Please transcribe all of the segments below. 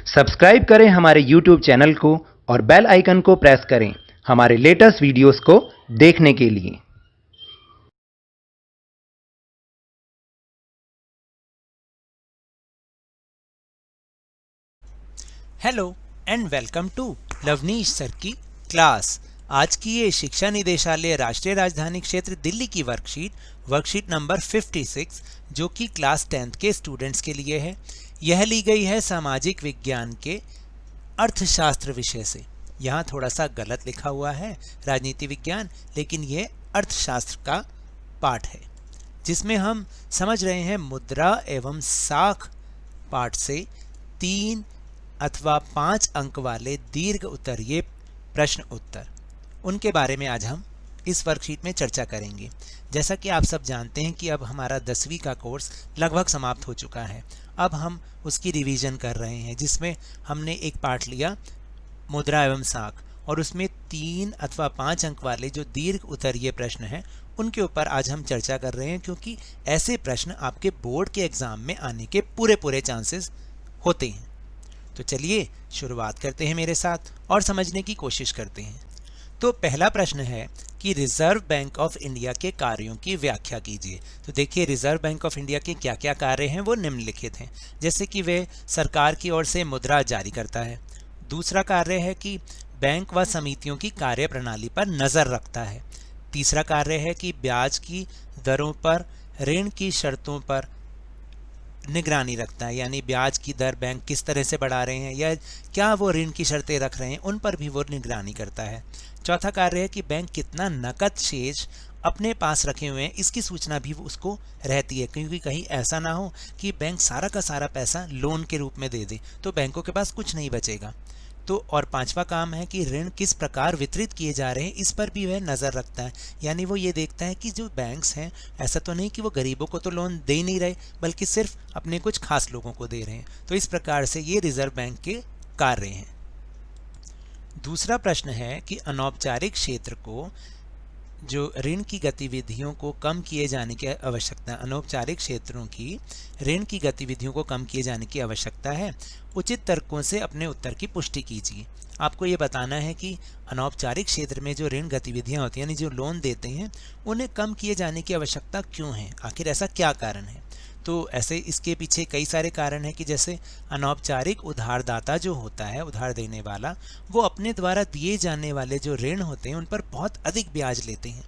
Subscribe करें हमारे YouTube channel को और बेल आइकन को प्रेस करें हमारे लेटेस्ट वीडियोस को देखने के लिए। Hello and welcome to Lovneesh sir की क्लास। आज की ये शिक्षा निदेशालय राष्ट्रीय राजधानी क्षेत्र दिल्ली की वर्कशीट नंबर 56 जो कि क्लास 10th के स्टूडेंट्स के लिए है। यह ली गई है सामाजिक विज्ञान के अर्थशास्त्र विषय से। यहाँ थोड़ा सा गलत लिखा हुआ है राजनीति विज्ञान, लेकिन ये अर्थशास्त्र का पाठ है जिसमें हम समझ रहे हैं मुद्रा एवं साख पाठ से 3 अथवा 5 अंक वाले दीर्घ उत्तरीय प्रश्न उत्तर, उनके बारे में आज हम इस वर्कशीट में चर्चा करेंगे। जैसा कि आप सब जानते हैं कि अब हमारा 10वीं का कोर्स लगभग समाप्त हो चुका है। अब हम उसकी रिवीजन कर रहे हैं, जिसमें हमने एक पार्ट लिया मुद्रा एवं साख और उसमें 3 अथवा 5 अंक वाले जो दीर्घ उत्तरीय प्रश्न हैं उनके ऊपर आज हम चर्चा कर रहे हैं, क्योंकि ऐसे प्रश्न आपके बोर्ड के एग्जाम में आने के पूरे चांसेस होते हैं। तो चलिए शुरुआत करते हैं मेरे साथ और समझने की कोशिश करते हैं। तो पहला प्रश्न है कि रिजर्व बैंक ऑफ इंडिया के कार्यों की व्याख्या कीजिए। तो देखिए, रिजर्व बैंक ऑफ इंडिया के क्या क्या कार्य हैं वो निम्नलिखित हैं। जैसे कि वे सरकार की ओर से मुद्रा जारी करता है। दूसरा कार्य है कि बैंक व समितियों की कार्य प्रणाली पर नज़र रखता है। तीसरा कार्य है कि ब्याज की दरों पर, ऋण की शर्तों पर निगरानी रखता है, यानी ब्याज की दर बैंक किस तरह से बढ़ा रहे हैं या क्या वो ऋण की शर्तें रख रहे हैं, उन पर भी वो निगरानी करता है। चौथा कार्य है कि बैंक कितना नकद शेष अपने पास रखे हुए हैं, इसकी सूचना भी उसको रहती है, क्योंकि कहीं ऐसा ना हो कि बैंक सारा का सारा पैसा लोन के रूप में दे दे तो बैंकों के पास कुछ नहीं बचेगा। तो और पांचवा काम है कि ऋण किस प्रकार वितरित किए जा रहे हैं, इस पर भी वह नज़र रखता है, यानी वो ये देखता है कि जो बैंक्स हैं ऐसा तो नहीं कि वो गरीबों को तो लोन दे नहीं रहे, बल्कि सिर्फ अपने कुछ खास लोगों को दे रहे हैं। तो इस प्रकार से ये रिजर्व बैंक के कार्य हैं। दूसरा प्रश्न है कि अनौपचारिक क्षेत्र को जो ऋण की गतिविधियों को कम किए जाने की आवश्यकता, अनौपचारिक क्षेत्रों की ऋण की गतिविधियों को कम किए जाने की आवश्यकता है। उचित तर्कों से अपने उत्तर की पुष्टि कीजिए। आपको ये बताना है कि अनौपचारिक क्षेत्र में जो ऋण गतिविधियां होती हैं, यानी जो लोन देते हैं, उन्हें कम किए जाने की आवश्यकता क्यों है, आखिर ऐसा क्या कारण है। तो ऐसे इसके पीछे कई सारे कारण हैं कि जैसे अनौपचारिक उधारदाता जो होता है, उधार देने वाला, वो अपने द्वारा दिए जाने वाले जो ऋण होते हैं उन पर बहुत अधिक ब्याज लेते हैं।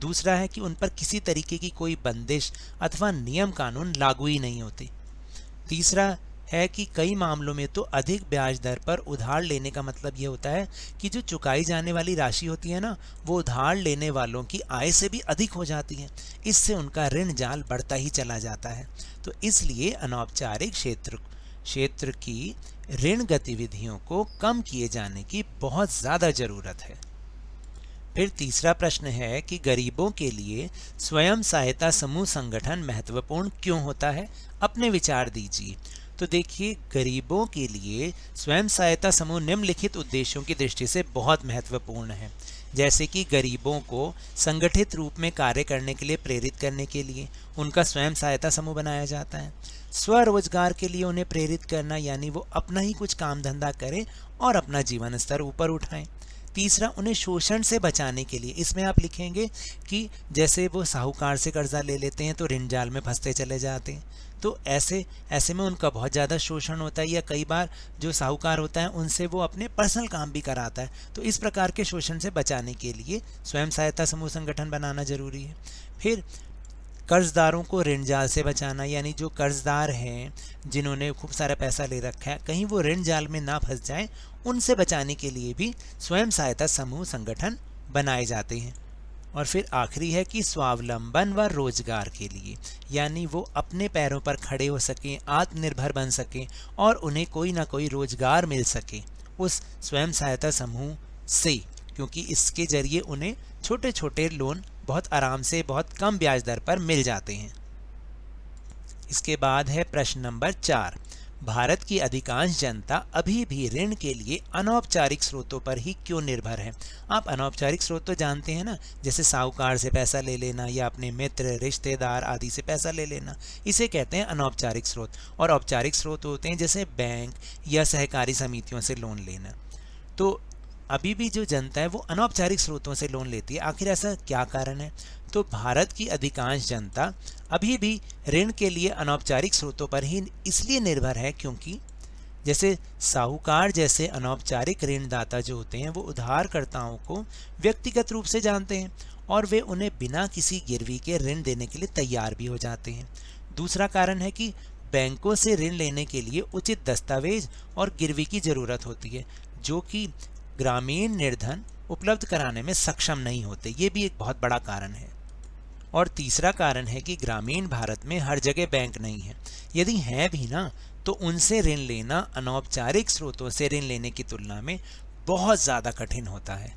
दूसरा है कि उन पर किसी तरीके की कोई बंदिश अथवा नियम कानून लागू ही नहीं होते। तीसरा है कि कई मामलों में तो अधिक ब्याज दर पर उधार लेने का मतलब ये होता है कि जो चुकाई जाने वाली राशि होती है ना, वो उधार लेने वालों की आय से भी अधिक हो जाती है। इससे उनका ऋण जाल बढ़ता ही चला जाता है। तो इसलिए अनौपचारिक क्षेत्र की ऋण गतिविधियों को कम किए जाने की बहुत ज़्यादा ज़रूरत है। फिर तीसरा प्रश्न है कि गरीबों के लिए स्वयं सहायता समूह संगठन महत्वपूर्ण क्यों होता है, अपने विचार दीजिए। तो देखिए, गरीबों के लिए स्वयं सहायता समूह निम्नलिखित उद्देश्यों की दृष्टि से बहुत महत्वपूर्ण है। जैसे कि गरीबों को संगठित रूप में कार्य करने के लिए प्रेरित करने के लिए उनका स्वयं सहायता समूह बनाया जाता है। स्वरोजगार के लिए उन्हें प्रेरित करना, यानी वो अपना ही कुछ काम धंधा करें और अपना जीवन स्तर ऊपर उठाएं। तीसरा, उन्हें शोषण से बचाने के लिए, इसमें आप लिखेंगे कि जैसे वो साहूकार से कर्जा ले लेते हैं तो ऋण जाल में फंसते चले जाते हैं, तो ऐसे में उनका बहुत ज़्यादा शोषण होता है, या कई बार जो साहूकार होता है उनसे वो अपने पर्सनल काम भी कराता है। तो इस प्रकार के शोषण से बचाने के लिए स्वयं सहायता समूह संगठन बनाना जरूरी है। फिर कर्जदारों को ऋण जाल से बचाना, यानी जो कर्जदार हैं जिन्होंने खूब सारा पैसा ले रखा है, कहीं वो ऋण जाल में ना फंस जाएं, उनसे बचाने के लिए भी स्वयं सहायता समूह संगठन बनाए जाते हैं। और फिर आखिरी है कि स्वावलंबन व रोजगार के लिए, यानी वो अपने पैरों पर खड़े हो सकें, आत्मनिर्भर बन सकें और उन्हें कोई ना कोई रोजगार मिल सके उस स्वयं सहायता समूह से, क्योंकि इसके जरिए उन्हें छोटे छोटे लोन बहुत आराम से, बहुत कम ब्याज दर पर मिल जाते हैं। इसके बाद है प्रश्न नंबर 4। भारत की अधिकांश जनता अभी भी ऋण के लिए अनौपचारिक स्रोतों पर ही क्यों निर्भर है? आप अनौपचारिक स्रोत तो जानते हैं ना, जैसे साहूकार से पैसा ले लेना या अपने मित्र रिश्तेदार आदि से पैसा ले लेना, इसे कहते हैं अनौपचारिक स्रोत। और औपचारिक स्रोत होते हैं जैसे बैंक या सहकारी समितियों से लोन लेना। तो अभी भी जो जनता है वो अनौपचारिक स्रोतों से लोन लेती है। आखिर ऐसा क्या कारण है? तो भारत की अधिकांश जनता अभी भी ऋण के लिए अनौपचारिक स्रोतों पर ही इसलिए निर्भर है क्योंकि जैसे साहूकार जैसे अनौपचारिक ऋणदाता जो होते हैं वो उधारकर्ताओं को व्यक्तिगत रूप से जानते हैं और वे उन्हें बिना किसी गिरवी के ऋण देने के लिए तैयार भी हो जाते हैं। दूसरा कारण है कि बैंकों से ऋण लेने के लिए उचित दस्तावेज और गिरवी की ज़रूरत होती है, जो कि ग्रामीण निर्धन उपलब्ध कराने में सक्षम नहीं होते। ये भी एक बहुत बड़ा कारण है। और तीसरा कारण है कि ग्रामीण भारत में हर जगह बैंक नहीं है। यदि हैं भी ना, तो उनसे ऋण लेना अनौपचारिक स्रोतों से ऋण लेने की तुलना में बहुत ज़्यादा कठिन होता है।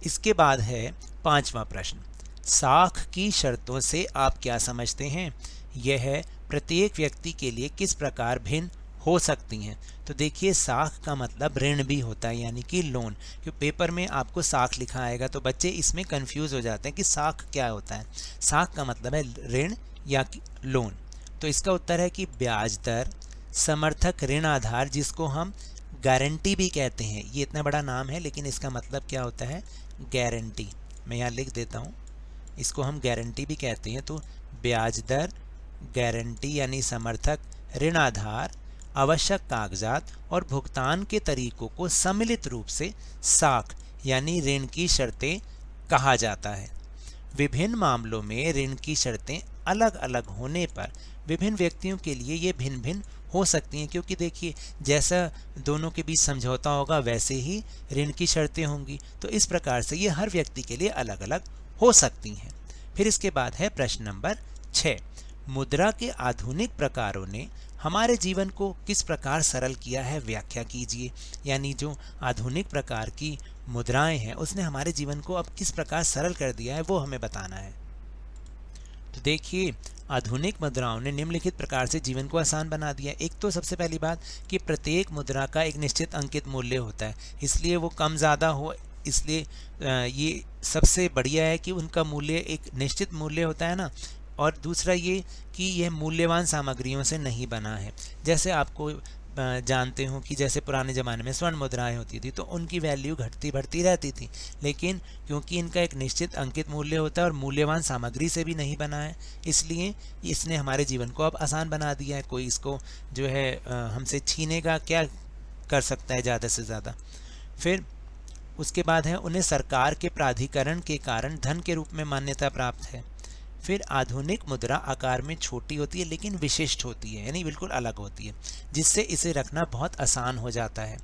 इसके बाद है 5वां प्रश्न, साख की शर्तों से आप क्या समझते हैं? यह है प्रत्येक व्यक्ति के लिए किस प्रकार भिन्न हो सकती हैं। तो देखिए, साख का मतलब ऋण भी होता है, यानी कि लोन। क्योंकि पेपर में आपको साख लिखा आएगा तो बच्चे इसमें कंफ्यूज हो जाते हैं कि साख क्या होता है। साख का मतलब है ऋण या लोन। तो इसका उत्तर है कि ब्याज दर, समर्थक ऋण आधार, जिसको हम गारंटी भी कहते हैं। ये इतना बड़ा नाम है लेकिन इसका मतलब क्या होता है? गारंटी। मैं यहाँ लिख देता हूँ, इसको हम गारंटी भी कहते हैं। तो ब्याज दर, गारंटी यानी समर्थक ऋण आधार, आवश्यक कागजात और भुगतान के तरीकों को सम्मिलित रूप से साख यानी ऋण की शर्तें कहा जाता है। विभिन्न मामलों में ऋण की शर्तें अलग अलग होने पर विभिन्न व्यक्तियों के लिए ये भिन्न भिन्न हो सकती हैं, क्योंकि देखिए, जैसा दोनों के बीच समझौता होगा वैसे ही ऋण की शर्तें होंगी। तो इस प्रकार से ये हर व्यक्ति के लिए अलग अलग हो सकती हैं। फिर इसके बाद है प्रश्न नंबर 6, मुद्रा के आधुनिक प्रकारों ने हमारे जीवन को किस प्रकार सरल किया है? व्याख्या कीजिए। यानी जो आधुनिक प्रकार की मुद्राएं हैं उसने हमारे जीवन को अब किस प्रकार सरल कर दिया है, वो हमें बताना है। तो देखिए, आधुनिक मुद्राओं ने निम्नलिखित प्रकार से जीवन को आसान बना दिया। एक तो सबसे पहली बात कि प्रत्येक मुद्रा का एक निश्चित अंकित मूल्य होता है, इसलिए वो कम ज़्यादा हो, इसलिए ये सबसे बढ़िया है कि उनका मूल्य एक निश्चित मूल्य होता है ना। और दूसरा ये कि यह मूल्यवान सामग्रियों से नहीं बना है। जैसे आपको जानते हो कि जैसे पुराने ज़माने में स्वर्ण मुद्राएं होती थी तो उनकी वैल्यू घटती बढ़ती रहती थी, लेकिन क्योंकि इनका एक निश्चित अंकित मूल्य होता है और मूल्यवान सामग्री से भी नहीं बना है, इसलिए इसने हमारे जीवन को अब आसान बना दिया है। कोई इसको जो है हमसे छीनेगा क्या कर सकता है ज़्यादा से ज़्यादा। फिर उसके बाद है, उन्हें सरकार के प्राधिकरण के कारण धन के रूप में मान्यता प्राप्त है। फिर आधुनिक मुद्रा आकार में छोटी होती है लेकिन विशिष्ट होती है, यानी बिल्कुल अलग होती है, जिससे इसे रखना बहुत आसान हो जाता है।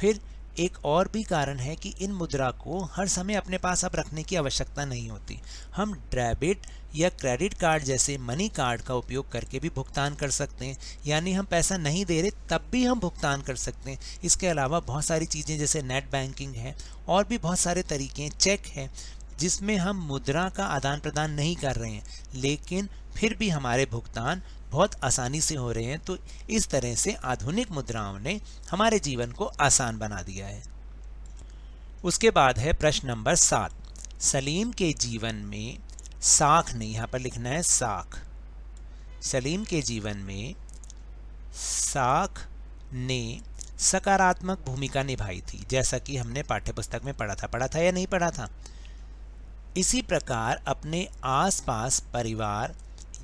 फिर एक और भी कारण है कि इन मुद्रा को हर समय अपने पास अब रखने की आवश्यकता नहीं होती। हम डेबिट या क्रेडिट कार्ड जैसे मनी कार्ड का उपयोग करके भी भुगतान कर सकते हैं, यानी हम पैसा नहीं दे रहे तब भी हम भुगतान कर सकते हैं। इसके अलावा बहुत सारी चीज़ें जैसे नेट बैंकिंग है और भी बहुत सारे तरीके, चेक है, जिसमें हम मुद्रा का आदान प्रदान नहीं कर रहे हैं लेकिन फिर भी हमारे भुगतान बहुत आसानी से हो रहे हैं। तो इस तरह से आधुनिक मुद्राओं ने हमारे जीवन को आसान बना दिया है। उसके बाद है प्रश्न नंबर 7, सलीम के जीवन में साख ने, यहाँ पर लिखना है साख, सलीम के जीवन में साख ने सकारात्मक भूमिका निभाई थी, जैसा कि हमने पाठ्यपुस्तक में पढ़ा था या नहीं पढ़ा था। इसी प्रकार अपने आसपास परिवार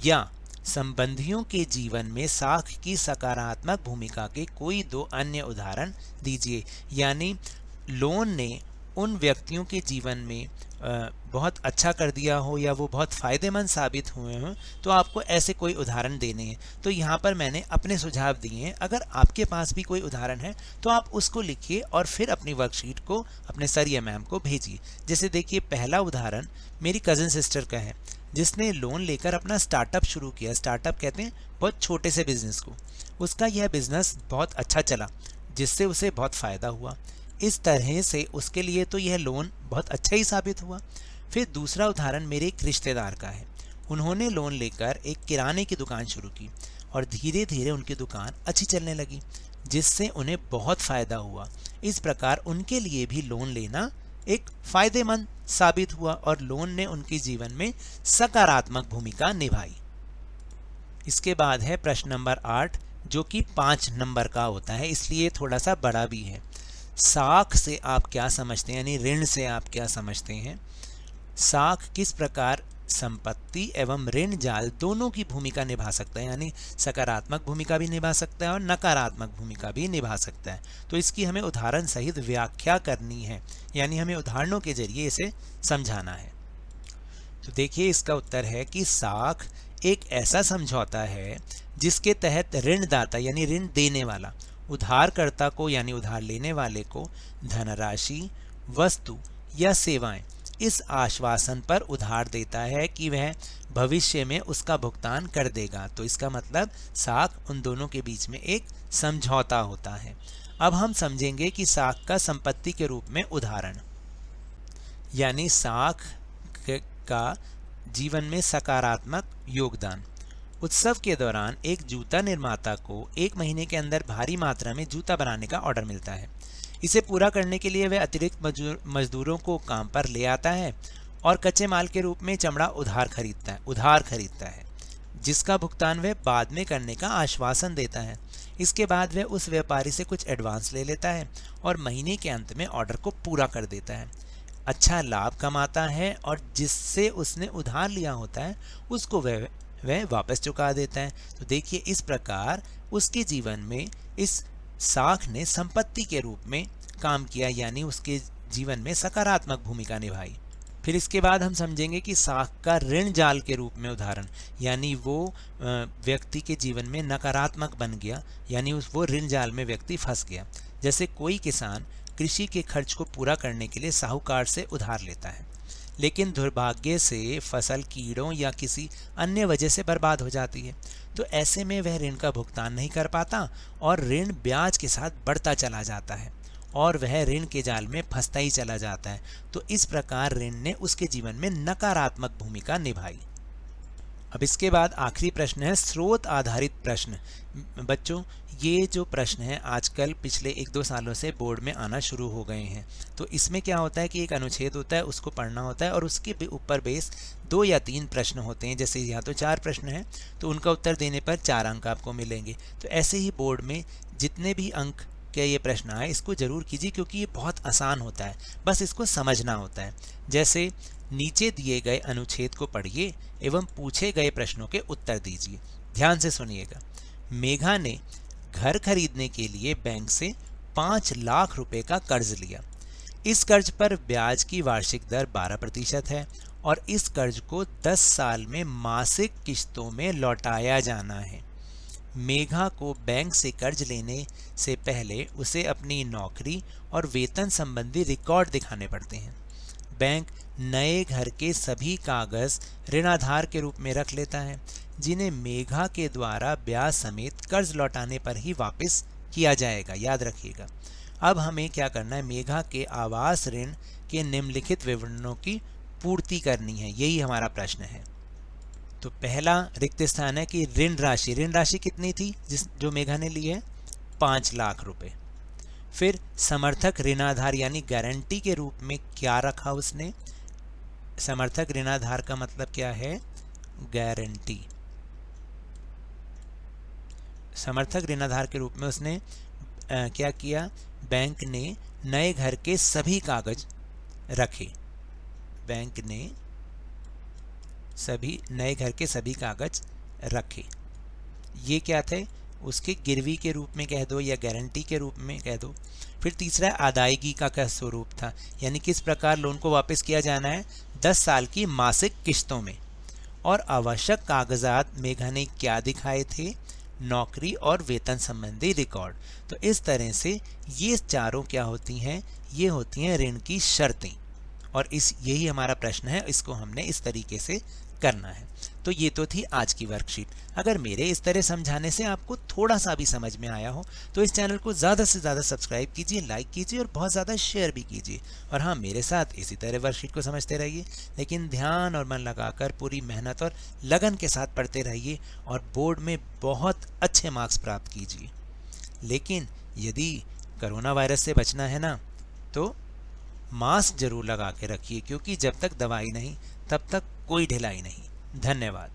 या संबंधियों के जीवन में साख की सकारात्मक भूमिका के कोई 2 अन्य उदाहरण दीजिए। यानी लोन ने उन व्यक्तियों के जीवन में बहुत अच्छा कर दिया हो या वो बहुत फ़ायदेमंद साबित हुए हों, तो आपको ऐसे कोई उदाहरण देने हैं। तो यहाँ पर मैंने अपने सुझाव दिए हैं। अगर आपके पास भी कोई उदाहरण है तो आप उसको लिखिए और फिर अपनी वर्कशीट को अपने सर या मैम को भेजिए। जैसे देखिए, पहला उदाहरण मेरी कज़न सिस्टर का है, जिसने लोन लेकर अपना स्टार्टअप शुरू किया। स्टार्टअप कहते हैं बहुत छोटे से बिज़नेस को। उसका यह बिज़नेस बहुत अच्छा चला, जिससे उसे बहुत फ़ायदा हुआ। इस तरह से उसके लिए तो यह लोन बहुत अच्छा ही साबित हुआ। फिर दूसरा उदाहरण मेरे एक रिश्तेदार का है। उन्होंने लोन लेकर एक किराने की दुकान शुरू की। और धीरे धीरे उनकी दुकान अच्छी चलने लगी, जिससे उन्हें बहुत फायदा हुआ। इस प्रकार उनके लिए भी लोन लेना एक फायदेमंद साबित हुआ और लोन ने उनके जीवन में सकारात्मक भूमिका निभाई। इसके बाद है प्रश्न नंबर 8, जो कि 5 नंबर का होता है, इसलिए थोड़ा सा बड़ा भी है। साख से आप क्या समझते हैं, यानी ऋण से आप क्या समझते हैं? साख किस प्रकार संपत्ति एवं ऋण जाल दोनों की भूमिका निभा सकता है, यानी सकारात्मक भूमिका भी निभा सकता है और नकारात्मक भूमिका भी निभा सकता है। तो इसकी हमें उदाहरण सहित व्याख्या करनी है, यानी हमें उदाहरणों के जरिए इसे समझाना है। तो देखिए, इसका उत्तर है कि साख एक ऐसा समझौता है जिसके तहत ऋणदाता यानी ऋण देने वाला उधारकर्ता को यानी उधार लेने वाले को धनराशि, वस्तु या सेवाएं इस आश्वासन पर उधार देता है कि वह भविष्य में उसका भुगतान कर देगा। तो इसका मतलब साख उन दोनों के बीच में एक समझौता होता है। अब हम समझेंगे कि साख का संपत्ति के रूप में उदाहरण, यानी साख का जीवन में सकारात्मक योगदान। उत्सव के दौरान एक जूता निर्माता को 1 महीने के अंदर भारी मात्रा में जूता बनाने का ऑर्डर मिलता है। इसे पूरा करने के लिए वह अतिरिक्त मजदूरों को काम पर ले आता है और कच्चे माल के रूप में चमड़ा उधार खरीदता है, जिसका भुगतान वह बाद में करने का आश्वासन देता है। इसके बाद वह उस व्यापारी से कुछ एडवांस ले लेता है और महीने के अंत में ऑर्डर को पूरा कर देता है, अच्छा लाभ कमाता है और जिससे उसने उधार लिया होता है उसको वह वापस चुका देता है। तो देखिए, इस प्रकार उसके जीवन में इस साख ने संपत्ति के रूप में काम किया, यानी उसके जीवन में सकारात्मक भूमिका निभाई। फिर इसके बाद हम समझेंगे कि साख का ऋण जाल के रूप में उदाहरण, यानी वो व्यक्ति के जीवन में नकारात्मक बन गया, यानी वो ऋण जाल में व्यक्ति फंस गया। जैसे कोई किसान कृषि के खर्च को पूरा करने के लिए साहूकार से उधार लेता है, लेकिन दुर्भाग्य से फसल कीड़ों या किसी अन्य वजह से बर्बाद हो जाती है। तो ऐसे में वह ऋण का भुगतान नहीं कर पाता और ऋण ब्याज के साथ बढ़ता चला जाता है और वह ऋण के जाल में फंसता ही चला जाता है। तो इस प्रकार ऋण ने उसके जीवन में नकारात्मक भूमिका निभाई। अब इसके बाद आखिरी प्रश्न है स्रोत आधारित प्रश्न। बच्चों, ये जो प्रश्न है आजकल पिछले 1-2 सालों से बोर्ड में आना शुरू हो गए हैं। तो इसमें क्या होता है कि एक अनुच्छेद होता है, उसको पढ़ना होता है और उसके ऊपर बेस 2 या 3 प्रश्न होते हैं। जैसे यहाँ तो 4 प्रश्न हैं, तो उनका उत्तर देने पर 4 अंक आपको मिलेंगे। तो ऐसे ही बोर्ड में जितने भी अंक के ये प्रश्न आए, इसको जरूर कीजिए क्योंकि ये बहुत आसान होता है, बस इसको समझना होता है। जैसे नीचे दिए गए अनुच्छेद को पढ़िए एवं पूछे गए प्रश्नों के उत्तर दीजिए। ध्यान से सुनिएगा। मेघा ने घर खरीदने के लिए बैंक से 5 लाख रुपए का कर्ज लिया। इस कर्ज पर ब्याज की वार्षिक दर 12% है और इस कर्ज को 10 साल में मासिक किस्तों में लौटाया जाना है। मेघा को बैंक से कर्ज लेने से पहले उसे अपनी नौकरी और वेतन संबंधी रिकॉर्ड दिखाने पड़ते हैं। बैंक नए घर के सभी कागज ऋणाधार के रूप में रख लेता है, जिन्हें मेघा के द्वारा ब्याज समेत कर्ज लौटाने पर ही वापस किया जाएगा, याद रखिएगा। अब हमें क्या करना है, मेघा के आवास ऋण के निम्नलिखित विवरणों की पूर्ति करनी है, यही हमारा प्रश्न है। तो पहला रिक्त स्थान है कि ऋण राशि कितनी थी जो मेघा ने ली है, 5 लाख रुपए। फिर समर्थक ऋणाधार यानी गारंटी के रूप में क्या रखा उसने, समर्थक ऋणाधार का मतलब क्या है, गारंटी। समर्थक ऋणाधार के रूप में उसने क्या किया, बैंक ने नए घर के सभी कागज रखे, बैंक ने नए घर के सभी कागज रखे। ये क्या थे, उसके गिरवी के रूप में कह दो या गारंटी के रूप में कह दो। फिर तीसरा अदायगी का क्या स्वरूप था, यानी किस प्रकार लोन को वापस किया जाना है, 10 साल की मासिक किस्तों में। और आवश्यक कागजात मेघा ने क्या दिखाए थे, नौकरी और वेतन संबंधी रिकॉर्ड। तो इस तरह से ये चारों क्या होती हैं, ये होती हैं ऋण की शर्तें। और यही हमारा प्रश्न है, इसको हमने इस तरीके से करना है। तो ये तो थी आज की वर्कशीट। अगर मेरे इस तरह समझाने से आपको थोड़ा सा भी समझ में आया हो तो इस चैनल को ज़्यादा से ज़्यादा सब्सक्राइब कीजिए, लाइक कीजिए और बहुत ज़्यादा शेयर भी कीजिए। और हाँ, मेरे साथ इसी तरह वर्कशीट को समझते रहिए, लेकिन ध्यान और मन लगाकर पूरी मेहनत और लगन के साथ पढ़ते रहिए और बोर्ड में बहुत अच्छे मार्क्स प्राप्त कीजिए। लेकिन यदि कोरोना वायरस से बचना है ना, तो मास्क जरूर लगा के रखिए, क्योंकि जब तक दवाई नहीं तब तक कोई ढिलाई नहीं। धन्यवाद।